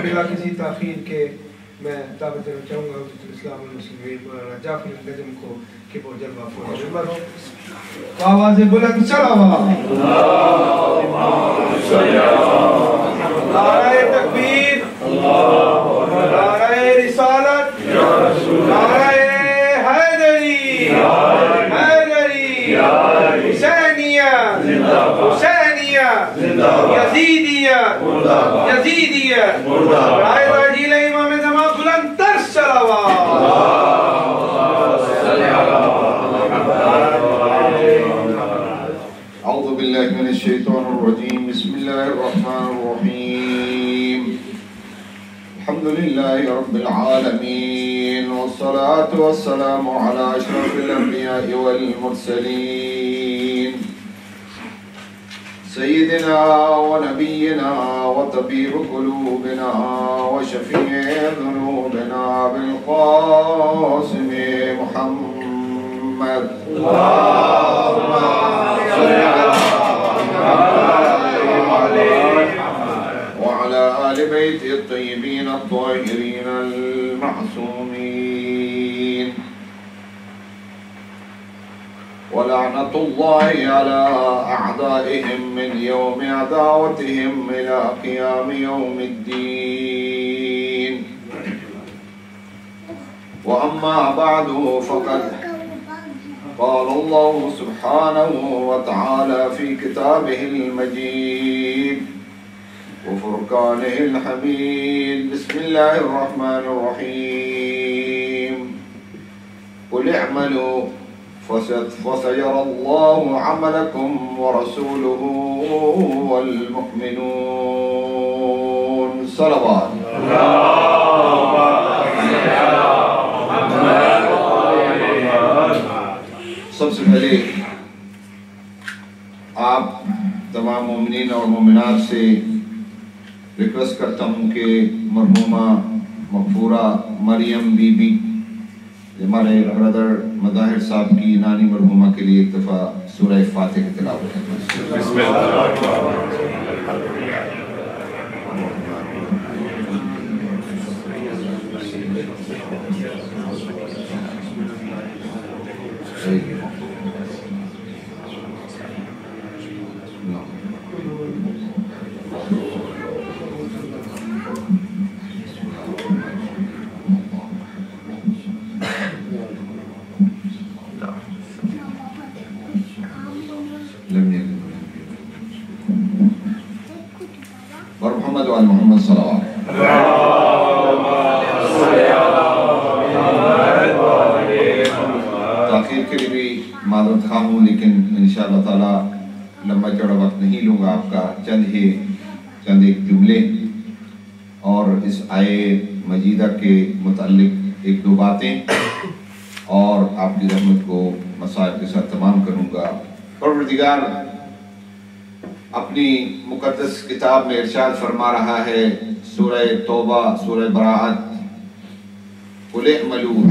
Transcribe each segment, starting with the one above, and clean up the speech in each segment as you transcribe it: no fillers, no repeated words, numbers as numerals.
بلا کسی تاخیر کے میں دعوت دینا چاہوں گا حضرت الاسلام المسلمین مولانا جعفر النجم کو کہ وہ جلوہ افروز ممبر ہو. آواز بلند صلوات. نعرہ تکبیر، نعرہ رسالت، نعرہ حیدری، حیدری، حسینیہ، حسینیہ، یزیدیہ، یزیدیہ، رائے راجیل امام زمان بلند تر صلوات. اعوذ باللہ من الشیطان الرجیم. بسم اللہ الرحمن الرحیم. الحمد للہ رب العالمین والصلاة والسلام علی اشرف الانبیاء والمرسلین سیدنا ونبینا وطبیب قلوبنا وشفیع ذنوبنا بالقاسم محمد. اللہم صلی وعلى آل بيت الطيبين الطاهرين المعصومين ولعنة الله على أعدائهم من يوم عداوتهم إلى قيام يوم الدين. وأما بعد فقد قال الله سبحانه وتعالى في كتابه المجيد وفرقانه الحميد. بسم الله الرحمن الرحيم. قل اعملوا فسيرى الله عملكم ورسوله والمؤمنون. صلوات. سب سے پہلے آپ تمام مومنین اور مومنات سے ریکویسٹ کرتا ہوں کہ مرحومہ مغفورہ مریم بی بی ہمارے برادر مظاہر صاحب کی نانی مرحومہ کے لیے ایک دفعہ سورہ فاتحہ کی تلاوت کریں. بسم اللہ. محمد وعلى محمد صلوات. تاخیر کے لیے بھی معذرت خواہ ہوں، لیکن انشاءاللہ تعالی لمبا چوڑا وقت نہیں لوں گا آپ کا. چند ایک جملے اور اس آیے مجیدہ کے متعلق ایک دو باتیں اور آپ کی رحمت کو مسائل کے ساتھ تمام کروں گا. پروردگار اپنی مقدس کتاب میں ارشاد فرما رہا ہے سورہ توبہ، سورہ براءت. قل اعملوا،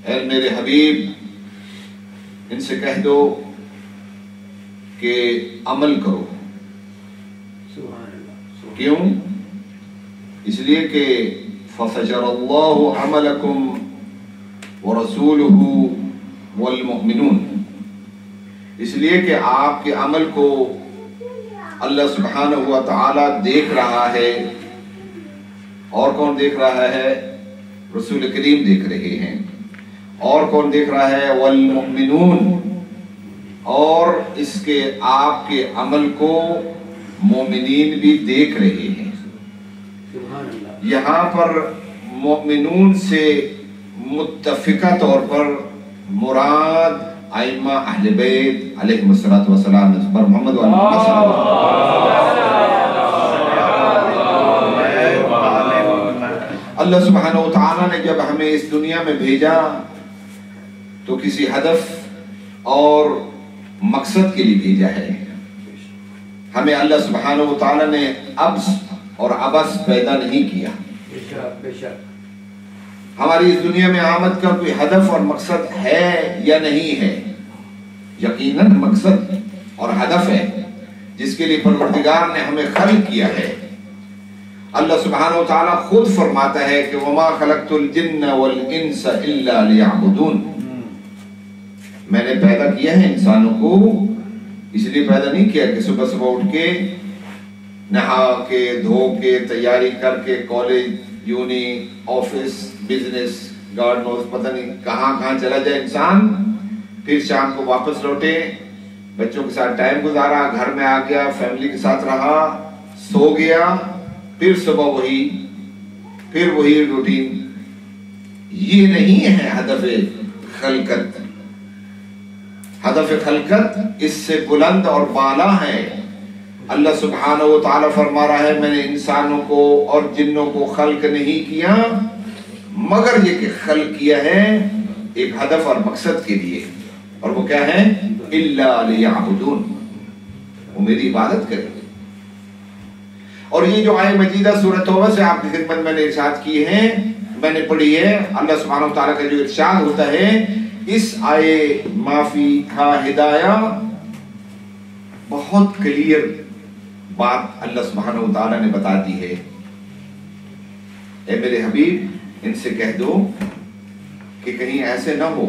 اے میرے حبیب ان سے کہہ دو کہ عمل کرو. کیوں؟ اس لیے کہ فَسَجَرَ اللَّهُ عَمَلَكُمْ وَرَسُولُهُ وَالْمُؤْمِنُونَ. اس لیے کہ آپ کے عمل کو اللہ سبحانہ و تعالی دیکھ رہا ہے. اور کون دیکھ رہا ہے؟ رسول کریم دیکھ رہے ہیں. اور کون دیکھ رہا ہے؟ والمؤمنون. اور اس کے آپ کے عمل کو مومنین بھی دیکھ رہے ہیں. یہاں پر مومنون سے متفقہ طور پر مراد ائمہ اہل بیت علیہ السلام پر محمد و محمد صلی اللہ علیہ وسلم. اللہ سبحانہ و تعالیٰ نے جب ہمیں اس دنیا میں بھیجا تو کسی ہدف اور مقصد کے لیے بھیجا ہے. ہمیں اللہ سبحانہ و تعالیٰ نے عبث اور عبث پیدا نہیں کیا. ہماری اس دنیا میں آمد کا کوئی ہدف اور مقصد ہے یا نہیں ہے؟ یقیناً مقصد اور ہدف ہے. جس کے لیے پروردگار نے ہمیں خلق کیا ہے. اللہ سبحانہ و تعالیٰ خود فرماتا ہے کہ وما خلقت الجن والانس الا لیعبدون. میں نے پیدا کیا ہے انسانوں کو اس لیے پیدا نہیں کیا کہ صبح صبح اٹھ کے نہا کے دھو کے تیاری کر کے college uni office business God knows پتہ نہیں کہاں کہاں چلا جائے انسان, پھر شام کو واپس لوٹے, بچوں کے ساتھ ٹائم گزارا, گھر میں آ گیا, فیملی کے ساتھ رہا, سو گیا, پھر صبح وہی روٹین. یہ نہیں ہے ہدف خلقت. ہدف خلقت اس سے بلند اور بالا ہے. اللہ سبحانہ و تعالیٰ فرما رہا ہے میں نے انسانوں کو اور جنوں کو خلق نہیں کیا مگر یہ کہ خلق کیا ہے ایک ہدف اور مقصد کے لیے, اور وہ کیا ہے الا لیعبدون, وہ میری عبادت کریں. اور یہ جو آیت مجیدہ سورۃ توبہ سے آپ کی خدمت میں نے ارشاد کی ہے, میں نے پڑھی ہے, اللہ سبحانہ و تعالیٰ کا جو ارشاد ہوتا ہے اس آئے معافی کا ہدایہ بہت کلیئر بات اللہ سبحانہ و تعالیٰ نے بتا دی ہے. اے میرے حبیب ان سے کہہ دو کہ کہیں ایسے نہ ہو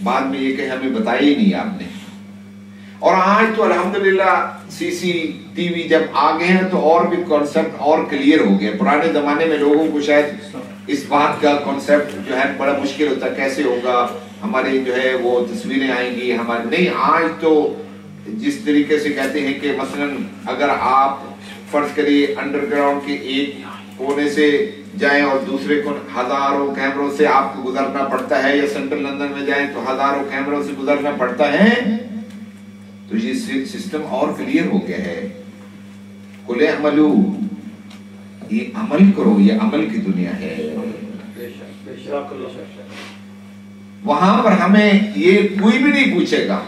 بعد میں یہ کہ ہمیں بتایا ہی نہیں آپ نے. اور آج تو الحمدللہ سی سی ٹی وی جب آ گئے ہیں تو اور بھی کانسیپٹ اور کلیئر ہو گیا. پرانے زمانے میں لوگوں کو شاید اس بات کا کانسیپٹ جو ہے بڑا مشکل ہوتا ہے, کیسے ہوگا, ہمارے جو ہے وہ تصویریں آئیں گی ہمارے. نہیں, آج تو جس طریقے سے کہتے ہیں کہ مثلا اگر آپ فرض کریے انڈر گراؤنڈ کے ایک کونے سے جائیں اور دوسرے کو ہزاروں کیمروں سے آپ کو گزرنا پڑتا ہے, یا سینٹرل لندن میں جائیں تو ہزاروں کیمروں سے گزرنا پڑتا ہے, تو یہ سسٹم اور کلیئر ہو گیا ہے. قل اعملوا, یہ عمل کرو, یہ عمل کی دنیا ہے. وہاں پر ہمیں یہ کوئی بھی نہیں پوچھے گا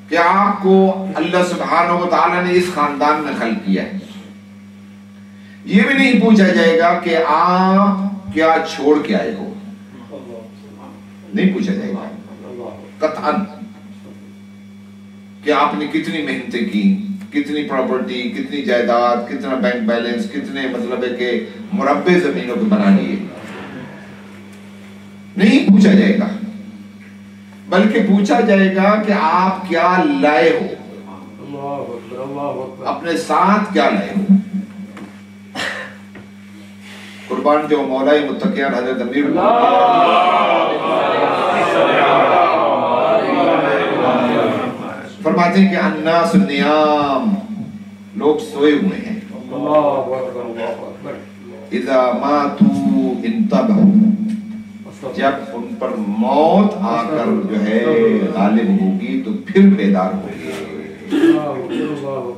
کہ آپ کو اللہ سبحانہ و تعالیٰ نے اس خاندان میں خلق کیا ہے. یہ بھی نہیں پوچھا جائے گا کہ آپ کیا چھوڑ کے آئے ہو, نہیں پوچھا جائے گا قطعاً کہ آپ نے کتنی محنتیں کی, کتنی پراپرٹی, کتنی جائیداد, کتنا بینک بیلنس, کتنے مطلب ہے کہ مربع زمینوں کو بنا لیے. نہیں پوچھا جائے گا, بلکہ پوچھا جائے گا کہ آپ کیا لائے ہو, اپنے ساتھ کیا لائے ہو. قربان جو مولا متقیان حضرت امیر فرماتے ہیں کہ الناس نیام, لوگ سوئے ہوئے ہیں. اذا ماتوا انتبہوا, جب ان پر موت آ کر جو ہے غالب ہوگی تو پھر بیدار ہوگی.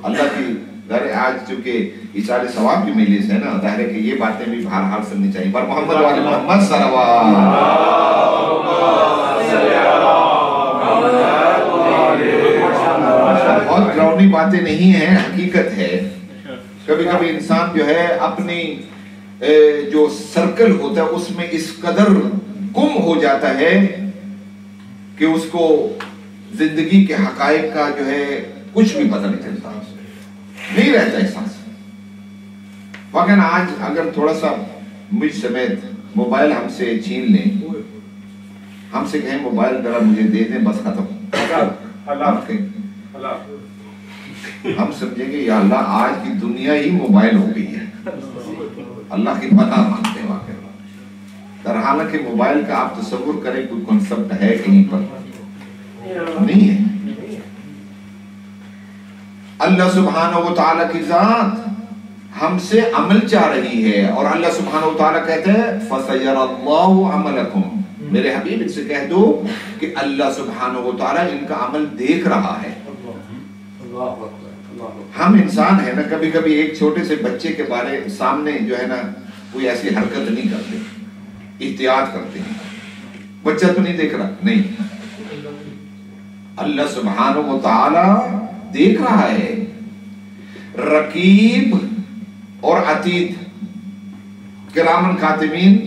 اللہ کی ظاہر آج چونکہ اشارے ثواب کی مجلس ہے نا, ظاہر ہے کہ یہ باتیں بھی بہرحال سننی چاہیے. پر محمد وعلی محمد صلوات, بہت گراؤنی باتیں نہیں ہیں, حقیقت ہے. کبھی کبھی انسان جو ہے اپنی جو سرکل ہوتا ہے اس میں اس قدر گم ہو جاتا ہے کہ اس کو زندگی کے حقائق کا جو ہے کچھ بھی پتہ نہیں چلتا, نہیں رہتا احساس. واقعاً آج اگر تھوڑا سا مجھ سمیت موبائل ہم سے چھین لیں, ہم سے کہیں موبائل ذرا مجھے دے دیں بس ختم, ہم سمجھیں گے یا اللہ آج کی دنیا ہی موبائل ہو گئی ہے. اللہ کی پناہ مانگتے ہیں واقعی. در حالانکہ موبائل کا آپ تصور کریں کوئی کنسپٹ ہے کہیں پر نہیں ہے. اللہ سبحانہ و تعالیٰ کی ذات ہم سے عمل چاہ رہی ہے, اور اللہ سبحانہ و تعالیٰ کہتے ہیں فَسَيَرَ اللَّهُ عَمَلَكُمْ, میرے حبیب ان سے کہہ دو کہ اللہ سبحانہ و تعالیٰ ان کا عمل دیکھ رہا ہے. ہم انسان ہیں نا, کبھی کبھی ایک چھوٹے سے بچے کے بارے سامنے جو ہے نا کوئی ایسی حرکت نہیں کرتے, احتیاط کرتے ہیں, بچہ تو نہیں دیکھ رہا, نہیں, اللہ سبحانہ و تعالی دیکھ رہا ہے. رقیب اور عتید کرامن کاتبین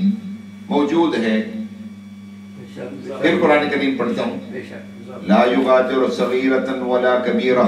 موجود ہے. پھر قرآن کریم پڑھتا ہوں, لا یغادر صغیرۃ ولا کبیرہ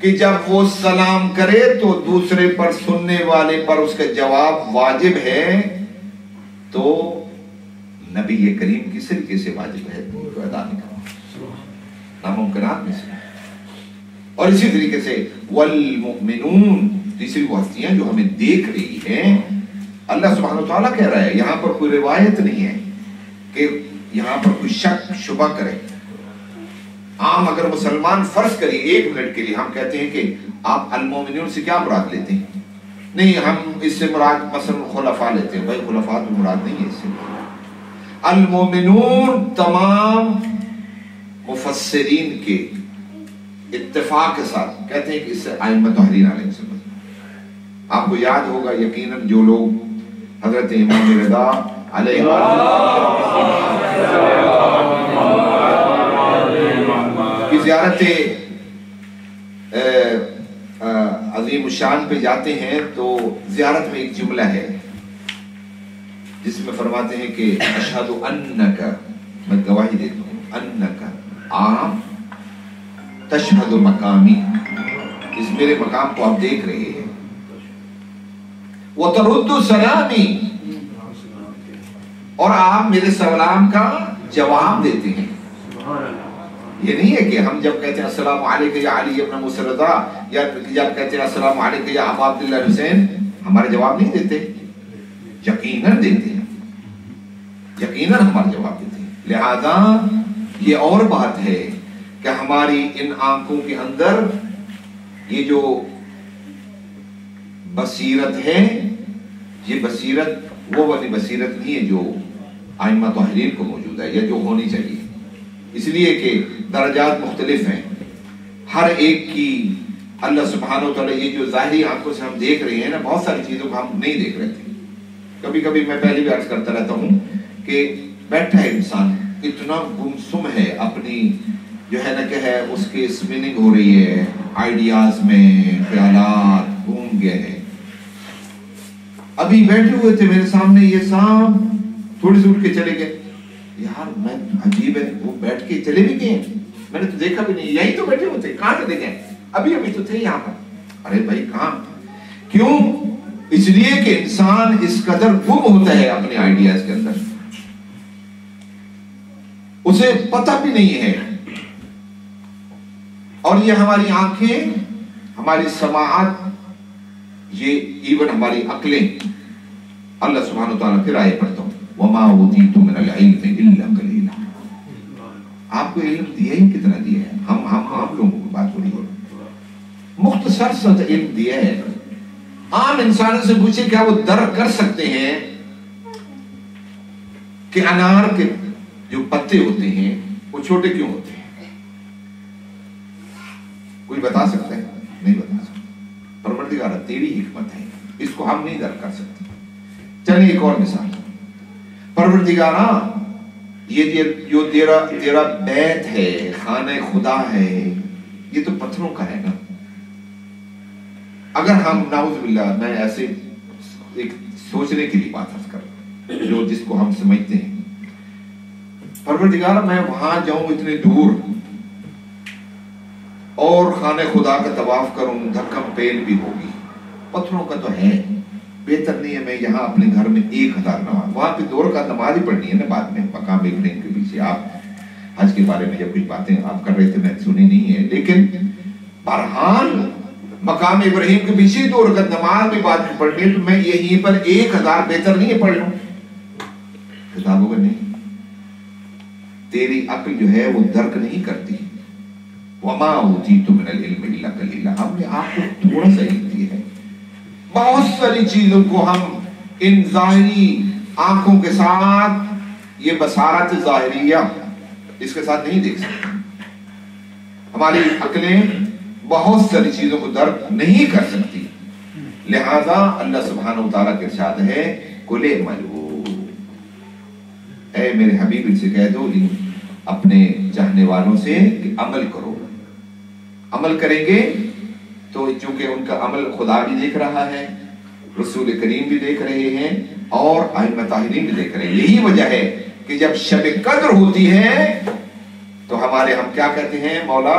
کہ جب وہ سلام کرے تو دوسرے پر, سننے والے پر اس کا جواب واجب ہے, تو نبی کریم کس طریقے سے واجب ہے تو ادا نہیں کرنا, ناممکنات میں سے. اور اسی طریقے سے والمؤمنون, تیسری وہ ہستیاں جو ہمیں دیکھ رہی ہیں, اللہ سبحانہ و تعالیٰ کہہ رہا ہے, یہاں پر کوئی روایت نہیں ہے کہ یہاں پر کوئی شک شبہ کرے. عام اگر مسلمان فرض کریے ایک منٹ کے لیے, ہم کہتے ہیں کہ آپ المومنون سے کیا مراد لیتے ہیں؟ نہیں, ہم اس سے مراد مثلا خلفاء لیتے ہیں. بھائی خلفاء تو مراد نہیں ہے اس سے. المومنون تمام مفسرین کے اتفاق کے ساتھ کہتے ہیں کہ اس سے ائمہ طاہرین علیہ السلام. آپ کو یاد ہوگا یقیناً جو لوگ حضرت امام رضا علیہ کی زیارت عظیم الشان پہ جاتے ہیں تو زیارت میں ایک جملہ ہے جس میں فرماتے ہیں کہ اشہد انک, میں گواہی دیتا ہوں, انک عام تشہد مقامی, اس میرے مقام کو آپ دیکھ رہے ہیں, وترد سلامی, اور آپ میرے سلام کا جواب دیتے ہیں. یہ نہیں ہے کہ ہم جب کہتے ہیں السلام علیکم یا علی ابن موسی رضا, یا جب کہتے ہیں السلام علیکم یا ابا عبداللہ حسین, ہمارے جواب نہیں دیتے, یقیناً دیتے ہیں, یقیناً ہمارے جواب دیتے ہیں. لہذا یہ اور بات ہے کہ ہماری ان آنکھوں کے اندر یہ جو بصیرت ہے, یہ بصیرت وہ والی بصیرت نہیں ہے جو ائمہ طاہرین کو موجود ہے یا جو ہونی چاہیے. اس لیے کہ درجات مختلف ہیں ہر ایک کی. اللہ سبحانہ و تعالیٰ یہ جو ظاہری آنکھوں سے ہم دیکھ رہے ہیں نا, بہت ساری چیزوں کو ہم نہیں دیکھ رہے تھے. کبھی کبھی میں پہلے بھی عرض کرتا رہتا ہوں کہ بیٹھا ہے انسان اتنا گمسم ہے اپنی جو ہے نا کہ ہے اس کی اسپننگ ہو رہی ہے, آئیڈیاز میں خیالات گھوم گئے ہیں. ابھی بیٹھے ہوئے تھے میرے سامنے یہ سام, تھوڑی سی اٹھ کے چلے گئے. یار میں عجیب ہے, وہ بیٹھ کے چلے بھی گئے, میں نے تو دیکھا بھی نہیں, یہیں تو بیٹھے ہوئے تھے, کہاں چلے گئے؟ ابھی تو تھے یہاں پر. ارے بھائی کہاں, کیوں؟ اس لیے کہ انسان اس قدر گم ہوتا ہے اپنے آئیڈیاز کے اندر, اسے پتہ بھی نہیں ہے. اور یہ ہماری آنکھیں, ہماری سماعت, یہ ایون ہماری عقلیں, اللہ سبحانہ و تعالیٰ پھر آئے پڑھتا ہوں وَمَا أُوتِيتُم مِّنَ الْعِلْمِ إِلَّا قَلِيلًا. آپ کو علم دیا ہی کتنا دیا ہے؟ ہم لوگوں کی بات ہو رہی ہے, مختصر سا علم دیا ہے. عام انسانوں سے پوچھے کیا وہ درک کر سکتے ہیں کہ انار کے جو پتے ہوتے ہیں وہ چھوٹے کیوں ہوتے ہیں؟ کوئی بتا سکتا ہے؟ نہیں بتا سکتا. پروردگار تیری حکمت ہے, اس کو ہم نہیں درک کر سکتے. چلیے ایک اور مثال. پروردگارا یہ جو تیرا بیت ہے, خانہ خدا ہے, یہ تو پتھروں کا ہے نا. اگر ہم نعوذ باللہ, میں ایسے ایک سوچنے کے لیے بات کر جو جس کو ہم سمجھتے ہیں, پروردگارا میں وہاں جاؤں اتنے دور اور خانہ خدا کا طواف کروں, دھکم پیل بھی ہوگی, پتھروں کا تو ہے, بہتر نہیں ہے میں یہاں اپنے گھر میں 1000 نماز, وہاں پہ 2 رکعت نماز ہی پڑھنی ہے نا بعد میں مقام ابراہیم کے پیچھے. آپ حج کے بارے میں جب کچھ باتیں آپ کر رہے تھے میں سنی نہیں ہے, لیکن بہرحال مقام ابراہیم کے پیچھے 2 رکعت نماز بھی بعد میں پڑھنی ہے, تو میں یہیں پر 1000 بہتر نہیں ہے پڑھ لوں. کتابوں کا نہیں, تیری عقل جو ہے وہ درک نہیں کرتی. وَمَا أُوتِيتُم مِّنَ الْعِلْمِ إِلَّا قَلِيلًا. ہم نے آپ کو تھوڑا سا علم دیا ہے. بہت ساری چیزوں کو ہم ان ظاہری آنکھوں کے ساتھ, یہ بصارت ظاہریہ, اس کے ساتھ نہیں دیکھ سکتے. ہماری عقلیں بہت ساری چیزوں کو درک نہیں کر سکتی. لہذا اللہ سبحانہ و تعالیٰ کے ارشاد ہے قُلِ اعْمَلُوا, اے میرے حبیب ان سے کہہ دو اپنے چاہنے والوں سے کہ عمل کرو. عمل کریں گے تو چونکہ ان کا عمل خدا بھی دیکھ رہا ہے, رسول کریم بھی دیکھ رہے ہیں, اور ائمہ طاہرین بھی دیکھ رہے ہیں. یہی وجہ ہے کہ جب شب قدر ہوتی ہے تو ہم کیا کہتے ہیں, مولا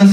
10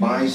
22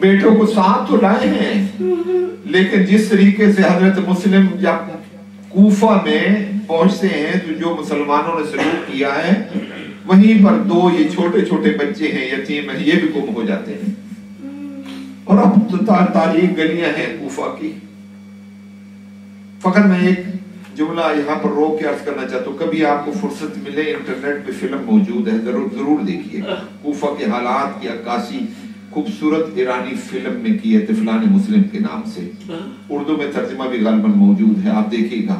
بیٹوں کو ساتھ تو لائے ہیں، لیکن جس طریقے سے حضرت مسلم جب کوفہ میں پہنچتے ہیں تو جو مسلمانوں نے سلوک کیا ہے، وہیں پر دو یہ چھوٹے چھوٹے بچے ہیں، یتیم ہیں، یہ بھی گم ہو جاتے ہیں. اور اب تو تاریخ گلیاں ہیں کوفہ کی. فقط میں ایک جملہ یہاں پر روک کے عرض کرنا چاہتا ہوں، کبھی آپ کو فرصت ملے انٹرنیٹ پہ فلم موجود ہے، ضرور دیکھیے. کوفہ کے حالات کی عکاسی خوبصورت ایرانی فلم میں کی ہے، طفلان مسلم کے نام سے. اردو میں ترجمہ بھی غالباً موجود ہے، آپ دیکھیے گا،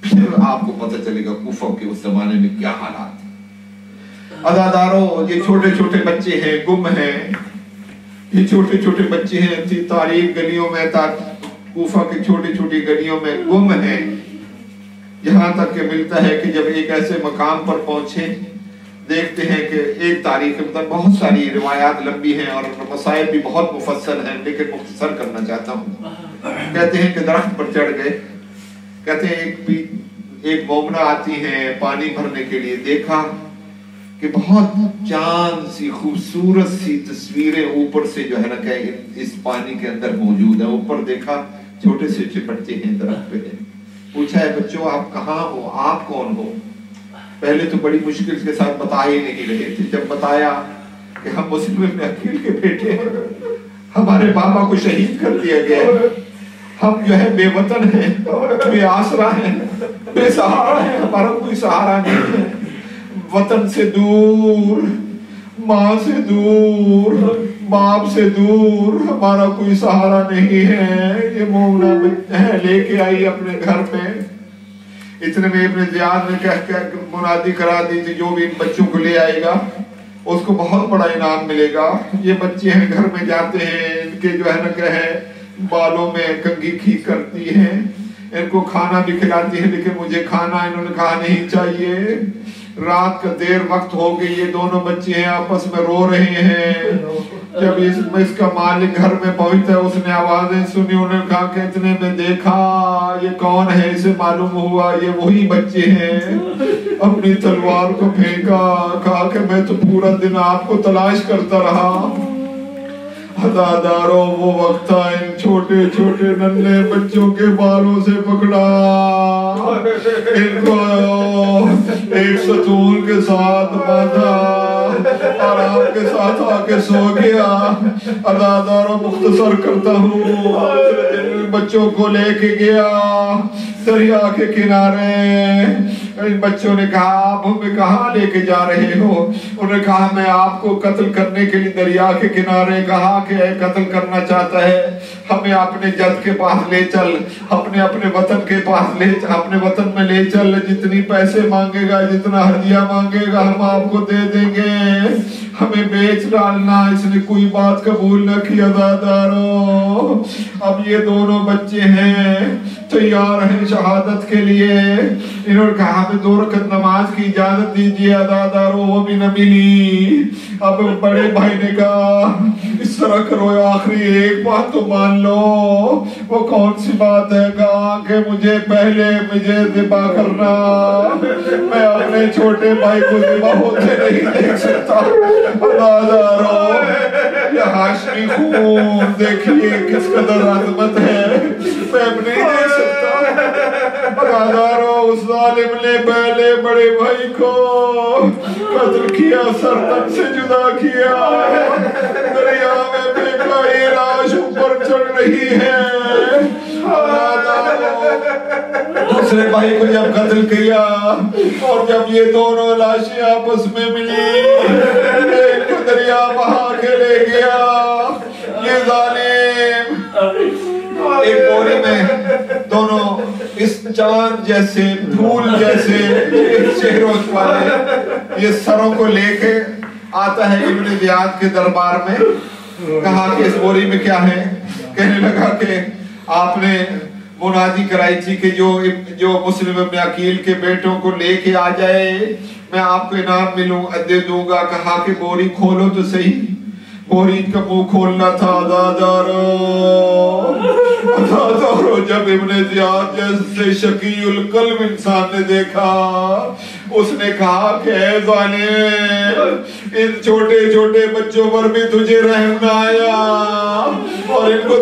پھر آپ کو پتہ چلے گا کوفہ کے اس زمانے میں کیا حالات ہیں. عزاداروں، یہ چھوٹے چھوٹے بچے ہیں، گم ہیں. یہ چھوٹے چھوٹے بچے ہیں، تاریخ گلیوں میں، کوفہ کی چھوٹی چھوٹی گلیوں میں گم ہیں. یہاں تک کہ ملتا ہے کہ جب ایک ایسے مقام پر پہنچے، دیکھتے ہیں کہ ایک تاریخ میں بہت ساری روایات لمبی ہیں اور مسائل بھی بہت مفصل ہیں، لیکن مختصر کرنا چاہتا ہوں. کہتے ہیں کہ درخت پر چڑھ گئے. کہتے ہیں ایک مومنہ آتی ہیں پانی بھرنے کے لیے. دیکھا کہ بہت چاند سی خوبصورت سی تصویریں اوپر سے جو ہے نا کہ اس پانی کے اندر موجود ہیں. اوپر دیکھا چھوٹے سے بچے ہیں درخت پہ. پوچھا ہے بچوں آپ کہاں ہو، آپ کون ہو؟ پہلے تو بڑی مشکل کے ساتھ بتا ہی نہیں رہے تھے. جب بتایا کہ ہم مسلم ابن عقیل کے بیٹے ہیں، ہمارے بابا کو شہید کر دیا گیا، ہم جو ہے بے وطن ہیں، بے آسرا ہیں، بے سہارا ہیں، ہمارا کوئی سہارا نہیں ہے. وطن سے دور، ماں سے دور، باپ سے دور، ہمارا کوئی سہارا نہیں ہے. یہ مومنہ ہے لے کے آئی اپنے گھر میں. اتنے میں ابن زیاد نے کہہ کر منادی کرا دی تھی، جو بھی ان بچوں کو لے آئے گا اس کو بہت بڑا انعام ملے گا. یہ بچے ہیں گھر میں جاتے ہیں، ان کے جو ہے نا کہ ہے بالوں میں کنگھی کھینچ کرتی ہیں، ان کو کھانا بھی کھلاتی ہے، لیکن مجھے کھانا انہوں نے کہا نہیں چاہیے. رات کا دیر وقت ہو گئی، یہ دونوں بچے ہیں آپس میں رو رہے ہیں. جب اس کا مالک گھر میں پہنچتا ہے، اس نے آوازیں سنی. انہوں نے کہا کہ اتنے میں دیکھا یہ کون ہے، اسے معلوم ہوا یہ وہی بچے ہیں. اپنی تلوار کو پھینکا، کہا کہ میں تو پورا دن آپ کو تلاش کرتا رہا. عزاداروں، وہ وقت تھا ان چھوٹے چھوٹے ننھے بچوں کے بالوں سے پکڑا، ان کو ایک ستون کے ساتھ باندھا، آرام کے ساتھ آ کے سو گیا. عزاداروں، مختصر کرتا ہوں، بچوں کو لے کے گیا دریا کے کنارے. ان بچوں نے کہا آپ ہمیں کہاں لے کے جا رہے ہو؟ انہوں نے کہا میں آپ کو قتل کرنے کے لیے دریا کے کنارے. کہا کہ قتل کرنا چاہتا ہے، ہمیں اپنے جد کے پاس لے چل، اپنے وطن کے پاس لے چل، اپنے وطن میں لے چل. جتنی پیسے مانگے گا، جتنا ہدیہ مانگے گا، ہم آپ کو دے دیں گے. ہمیں بیچ ڈالنا. اس نے کوئی بات قبول نہ کی. عزاداروں، اب یہ دونوں بچے ہیں تیار ہیں شہادت کے لیے. انہوں نے کہا ہمیں 2 رکعت نماز کی اجازت دیجیے. عزاداروں، وہ بھی نہ ملی. اب بڑے بھائی نے کہا اس طرح کرو، آخری ایک بات تو مان لو. وہ کون سی بات ہے؟ کہا کہ مجھے ذبح کرنا، میں اپنے چھوٹے بھائی کو ذبح ہوتے نہیں دیکھ سکتا. یہ ہاشمی خون دیکھیے کس قدر عظمت ہے، میں نہیں دیکھ سکتا. برادروں، اس ظالم نے پہلے بڑے بھائی کو قتل کیا، سر تن سے جدا کیا، دریا میں پھینکا. یہ لاش اوپر چڑھ رہی ہے. دوسرے بھائی کو جب قتل کیا اور جب یہ دونوں لاشیں آپس میں ملی، ایک کو دریا بہا کے لے گیا. یہ ظالم ایک بورے میں دونوں اس چاند جیسے پھول جیسے چہروں والے یہ سروں کو لے کے آتا ہے ابن زیاد کے دربار میں. کہا کہ اس بوری میں کیا ہے؟ کہنے لگا کہ آپ نے منادی کرائی تھی کہ جو مسلم ابن عقیل کے بیٹوں کو لے کے آ جائے میں آپ کو انعام دے دوں گا. کہا کہ بوری کھولو تو صحیح. بوری کا منہ کھولنا تھا. عزادارو، جب ابن زیاد جیسے شقی القلب انسان نے دیکھا اس نے کہا کہ اے ظالم، ان چھوٹے چھوٹے بچوں پر بھی تجھے رحم نہ آیا اور ان کو